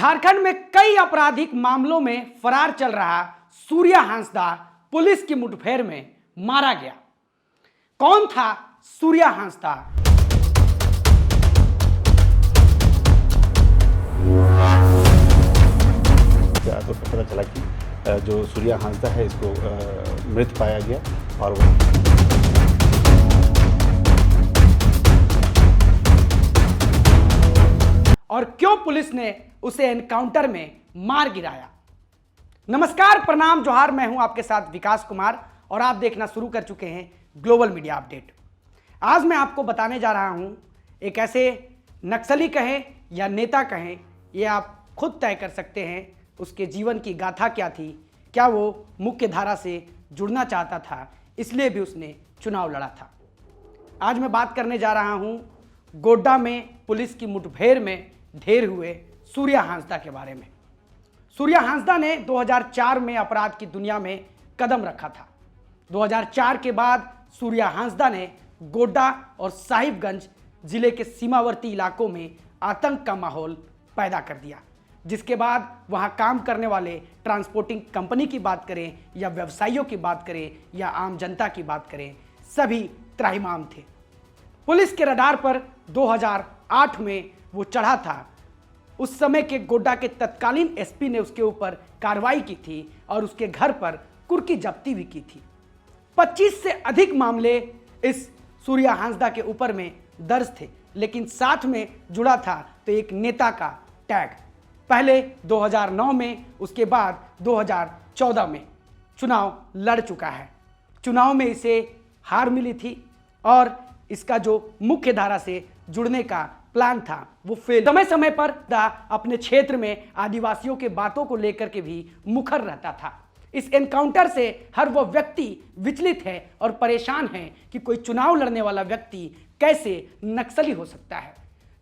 झारखंड में कई आपराधिक मामलों में फरार चल रहा सूर्या हांसदा पुलिस की मुठभेड़ में मारा गया। कौन था सूर्या हांसदा? तो पता चला कि जो सूर्या हांसदा है इसको मृत पाया गया और क्यों पुलिस ने उसे एनकाउंटर में मार गिराया। नमस्कार, प्रणाम, जोहार। मैं हूं आपके साथ विकास कुमार और आप देखना शुरू कर चुके हैं ग्लोबल मीडिया अपडेट। आज मैं आपको बताने जा रहा हूं एक ऐसे नक्सली कहें या नेता कहें, ये आप खुद तय कर सकते हैं, उसके जीवन की गाथा क्या थी। क्या वो मुख्य धारा से जुड़ना चाहता था, इसलिए भी उसने चुनाव लड़ा था। आज मैं बात करने जा रहा हूं गोड्डा में पुलिस की मुठभेड़ में ढेर हुए सूर्या हांसदा के बारे में। सूर्या हांसदा ने 2004 में अपराध की दुनिया में कदम रखा था। 2004 के बाद सूर्या हांसदा ने गोड्डा और साहिबगंज जिले के सीमावर्ती इलाकों में आतंक का माहौल पैदा कर दिया, जिसके बाद वहां काम करने वाले ट्रांसपोर्टिंग कंपनी की बात करें या व्यवसायियों की बात करें या आम जनता की बात करें, सभी त्राहिमाम थे। पुलिस के रडार पर 2008 में वो चढ़ा था। उस समय के गोड्डा के तत्कालीन एसपी ने उसके ऊपर कार्रवाई की थी और उसके घर पर कुर्की जब्ती भी की थी। 25 से अधिक मामले इस सूर्या हांसदा के ऊपर में दर्ज थे, लेकिन साथ में जुड़ा था तो एक नेता का टैग। पहले 2009 में, उसके बाद 2014 में चुनाव लड़ चुका है। चुनाव में इसे हार मिली थी और इसका जो मुख्य धारा से जुड़ने का प्लान था वो फेल। समय समय पर अपने क्षेत्र में आदिवासियों के बातों को लेकर के भी मुखर रहता था। इस एनकाउंटर से हर वो व्यक्ति विचलित है और परेशान है कि कोई चुनाव लड़ने वाला व्यक्ति कैसे नक्सली हो सकता है।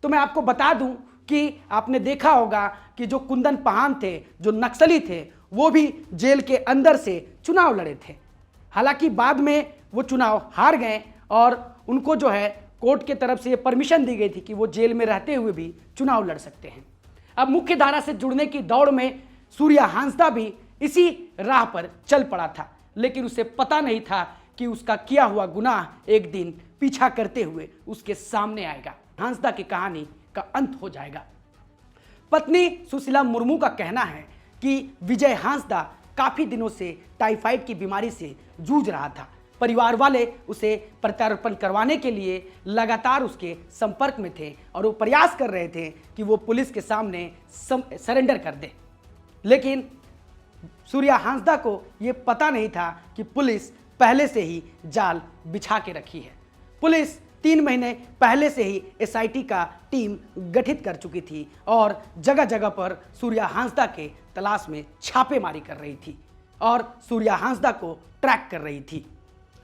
तो मैं आपको बता दूं कि आपने देखा होगा कि जो कुंदन पहान थे, जो नक्सली थे, वो भी जेल के अंदर से चुनाव लड़े थे। हालांकि बाद में वो चुनाव हार गए और उनको जो है कोर्ट के तरफ से ये परमिशन दी गई थी कि वो जेल में रहते हुए भी चुनाव लड़ सकते हैं। अब मुख्य धारा से जुड़ने की दौड़ में सूर्या हांसदा भी इसी राह पर चल पड़ा था, लेकिन उसे पता नहीं था कि उसका किया हुआ गुनाह एक दिन पीछा करते हुए उसके सामने आएगा। हांसदा की कहानी का अंत हो जाएगा। पत्नी सुशीला मुर्मू का कहना है कि विजय हांसदा काफी दिनों से टाइफाइड की बीमारी से जूझ रहा था। परिवार वाले उसे प्रत्यारोपण करवाने के लिए लगातार उसके संपर्क में थे और वो प्रयास कर रहे थे कि वो पुलिस के सामने सरेंडर कर दे, लेकिन सूर्या हांसदा को ये पता नहीं था कि पुलिस पहले से ही जाल बिछा के रखी है। पुलिस 3 महीने पहले से ही एसआईटी का टीम गठित कर चुकी थी और जगह जगह पर सूर्या हांसदा के तलाश में छापेमारी कर रही थी और सूर्या हांसदा को ट्रैक कर रही थी।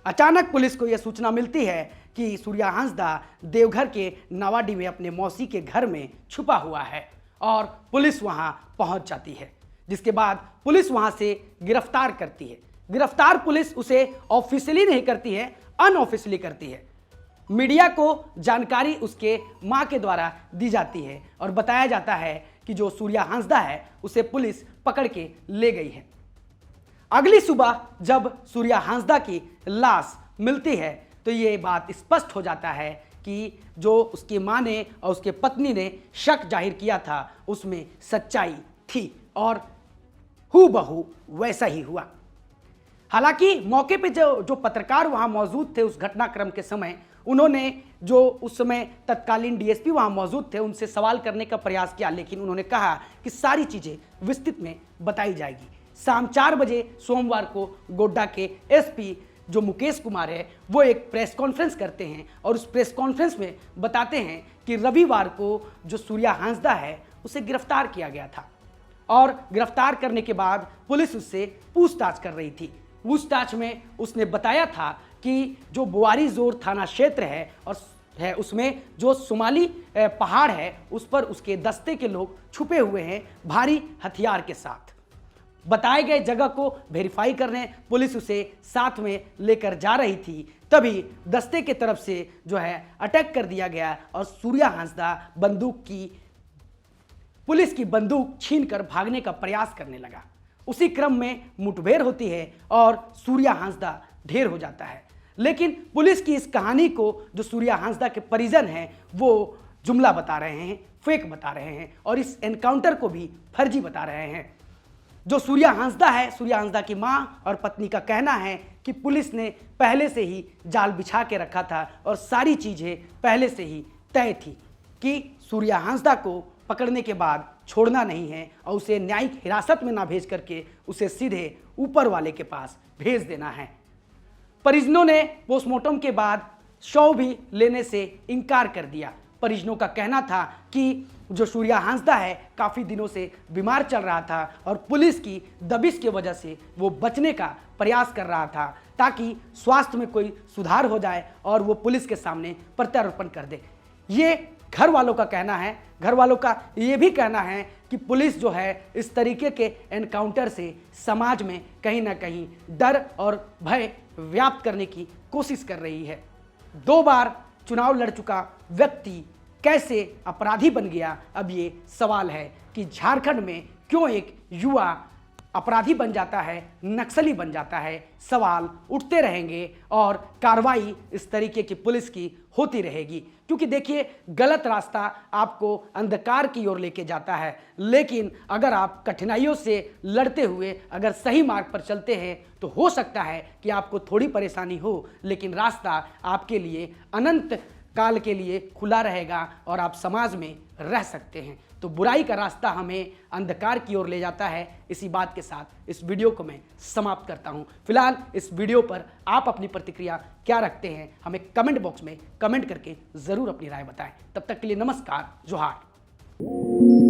अचानक पुलिस को यह सूचना मिलती है कि सूर्या हांसदा देवघर के नावाडी में अपने मौसी के घर में छुपा हुआ है और पुलिस वहां पहुंच जाती है, जिसके बाद पुलिस वहां से गिरफ्तार करती है। गिरफ्तार पुलिस उसे ऑफिशियली नहीं करती है, अनऑफिशियली करती है। मीडिया को जानकारी उसके मां के द्वारा दी जाती है और बताया जाता है कि जो सूर्या हांसदा है उसे पुलिस पकड़ के ले गई है। अगली सुबह जब सूर्या हांसदा की लाश मिलती है तो ये बात स्पष्ट हो जाता है कि जो उसकी मां ने और उसके पत्नी ने शक जाहिर किया था उसमें सच्चाई थी और हूबहू वैसा ही हुआ। हालांकि मौके पे जो पत्रकार वहां मौजूद थे उस घटनाक्रम के समय, उन्होंने जो उस समय तत्कालीन डीएसपी वहां मौजूद थे उनसे सवाल करने का प्रयास किया, लेकिन उन्होंने कहा कि सारी चीजें विस्तृत में बताई जाएगी। शाम 4 बजे सोमवार को गोड्डा के एसपी जो मुकेश कुमार है वो एक प्रेस कॉन्फ्रेंस करते हैं और उस प्रेस कॉन्फ्रेंस में बताते हैं कि रविवार को जो सूर्या हांसदा है उसे गिरफ्तार किया गया था और गिरफ्तार करने के बाद पुलिस उससे पूछताछ कर रही थी। पूछताछ में उसने बताया था कि जो बुआरी जोर थाना क्षेत्र है और है उसमें जो सुमाली पहाड़ है उस पर उसके दस्ते के लोग छुपे हुए हैं भारी हथियार के साथ। बताए गए जगह को वेरीफाई करने पुलिस उसे साथ में लेकर जा रही थी, तभी दस्ते के तरफ से जो है अटैक कर दिया गया और सूर्या हांसदा बंदूक की पुलिस की बंदूक छीनकर भागने का प्रयास करने लगा। उसी क्रम में मुठभेड़ होती है और सूर्या हांसदा ढेर हो जाता है। लेकिन पुलिस की इस कहानी को जो सूर्या हांसदा के परिजन हैं वो जुमला बता रहे हैं, फेक बता रहे हैं और इस एनकाउंटर को भी फर्जी बता रहे हैं। जो सूर्या हांसदा है, सूर्या हांसदा की मां और पत्नी का कहना है कि पुलिस ने पहले से ही जाल बिछा के रखा था और सारी चीज़ें पहले से ही तय थी कि सूर्या हांसदा को पकड़ने के बाद छोड़ना नहीं है और उसे न्यायिक हिरासत में ना भेज करके उसे सीधे ऊपर वाले के पास भेज देना है। परिजनों ने पोस्टमार्टम के बाद शव भी लेने से इनकार कर दिया। परिजनों का कहना था कि जो सूर्या हांसदा है काफ़ी दिनों से बीमार चल रहा था और पुलिस की दबिश की वजह से वो बचने का प्रयास कर रहा था ताकि स्वास्थ्य में कोई सुधार हो जाए और वो पुलिस के सामने प्रत्यारोपण कर दे। ये घर वालों का कहना है। घर वालों का ये भी कहना है कि पुलिस जो है इस तरीके के एनकाउंटर से समाज में कहीं ना कहीं डर और भय व्याप्त करने की कोशिश कर रही है। 2 बार चुनाव लड़ चुका व्यक्ति कैसे अपराधी बन गया, अब ये सवाल है कि झारखंड में क्यों एक युवा अपराधी बन जाता है, नक्सली बन जाता है। सवाल उठते रहेंगे और कार्रवाई इस तरीके की पुलिस की होती रहेगी, क्योंकि देखिए गलत रास्ता आपको अंधकार की ओर लेके जाता है, लेकिन अगर आप कठिनाइयों से लड़ते हुए अगर सही मार्ग पर चलते हैं तो हो सकता है कि आपको थोड़ी परेशानी हो, लेकिन रास्ता आपके लिए अनंत काल के लिए खुला रहेगा और आप समाज में रह सकते हैं। तो बुराई का रास्ता हमें अंधकार की ओर ले जाता है। इसी बात के साथ इस वीडियो को मैं समाप्त करता हूं। फिलहाल इस वीडियो पर आप अपनी प्रतिक्रिया क्या रखते हैं हमें कमेंट बॉक्स में कमेंट करके ज़रूर अपनी राय बताएं। तब तक के लिए नमस्कार, जोहार।